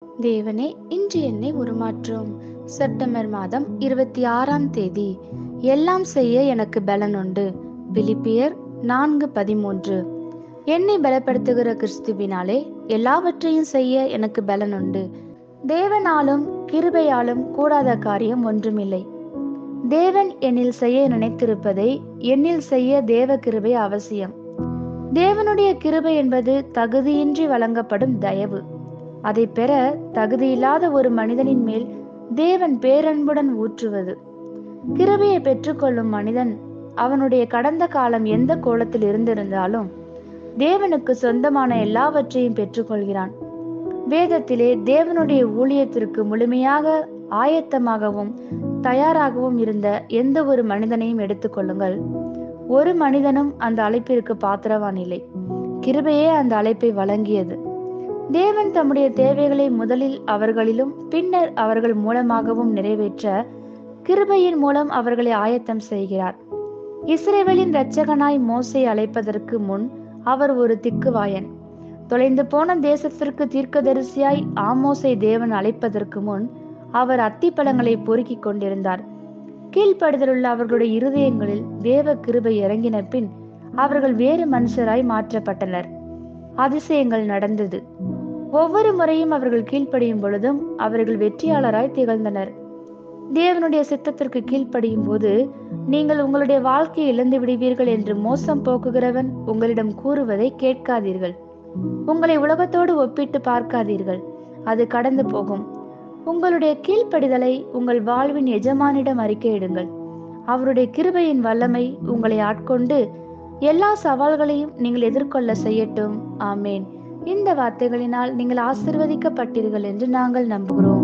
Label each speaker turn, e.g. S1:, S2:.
S1: தேவனே, இன்று என்னை உருமாற்றும். செப்டம்பர் மாதம் 26ஆம் தேதி. எல்லாம் செய்ய எனக்கு பலன் உண்டு. பிலிப்பியர் 4:13. என்னை பலப்படுத்துகிற கிறிஸ்துவினாலே எல்லாவற்றையும் செய்ய எனக்கு பலன் உண்டு. தேவனாலும் கிருபையாலும் கூடாத காரியம் ஒன்றுமில்லை. தேவன் என்னில் செய்ய நினைத்திருப்பதை என்னில் செய்ய தேவ கிருபை அவசியம். தேவனுடைய கிருபை என்பது தகுதியின்றி வழங்கப்படும் தயவு. அதை பெற தகுதியில்லாத ஒரு மனிதனின் மேல் தேவன் பேரன்புடன் ஊற்றுவது. கிருபையை பெற்றுக்கொள்ளும் மனிதன் அவனுடைய கடந்த காலம் எந்த கோலத்தில் இருந்திருந்தாலும் தேவனுக்கு சொந்தமான எல்லாவற்றையும் பெற்றுக்கொள்கிறான். வேதத்திலே தேவனுடைய ஊழியத்திற்கு முழுமையாக ஆயத்தமாகவும் தயாராகவும் இருந்த எந்த ஒரு மனிதனையும் எடுத்துக்கொள்ளுங்கள். ஒரு மனிதனும் அந்த அழைப்பிற்கு பாத்திரவான் இல்லை. கிருபையே அந்த அழைப்பை வழங்கியது. தேவன் தம்முடைய தேவைகளை முதலில் அவர்களிலும் பின்னர் அவர்கள் மூலமாகவும் நிறைவேற்ற கிருபையின் மூலம் அவர்களை ஆயத்தம் செய்கிறார். இஸ்ரவேலின் இரட்சகனாய் மோசே அழைப்பதற்கு முன் அவர் ஒரு திக்குவாயன். தொலைந்து போன தேசத்திற்கு தீர்க்கதரிசியாய் ஆமோசை தேவன் அழைப்பதற்கு முன் அவர் அத்திப்பழங்களை பொறுக்கிக் கொண்டிருந்தார். கீழ்ப்படுதலுள்ள அவர்களுடைய இருதயங்களில் தேவ கிருபை இறங்கின பின் அவர்கள் வேறு மனுஷராய் மாற்றப்பட்டனர். அதிசயங்கள் நடந்தது. ஒவ்வொரு முறையும் அவர்கள் கீழ்ப்படியும் பொழுதும் அவர்கள் வெற்றியாளராய் திகழ்ந்தனர். தேவனுடைய சித்தத்திற்கு கீழ்ப்படியும் போது நீங்கள் உங்களுடைய வாழ்க்கையை இழந்து விடுவீர்கள் என்று மோசம் போக்குகிறவன் உங்களிடம் கூறுவதை கேட்காதீர்கள். உங்களை உலகத்தோடு ஒப்பிட்டு பார்க்காதீர்கள். அது கடந்து போகும். உங்களுடைய கீழ்ப்படிதலை உங்கள் வாழ்வின் எஜமானிடம் அறிக்கையிடுங்கள். அவருடைய கிருபையின் வல்லமை உங்களை ஆட்கொண்டு எல்லா சவால்களையும் நீங்கள் எதிர்கொள்ள செய்யட்டும். ஆமேன். இந்த வார்த்தைகளினால் நீங்கள் ஆசீர்வதிக்கப்பட்டீர்கள் என்று நாங்கள் நம்புகிறோம்.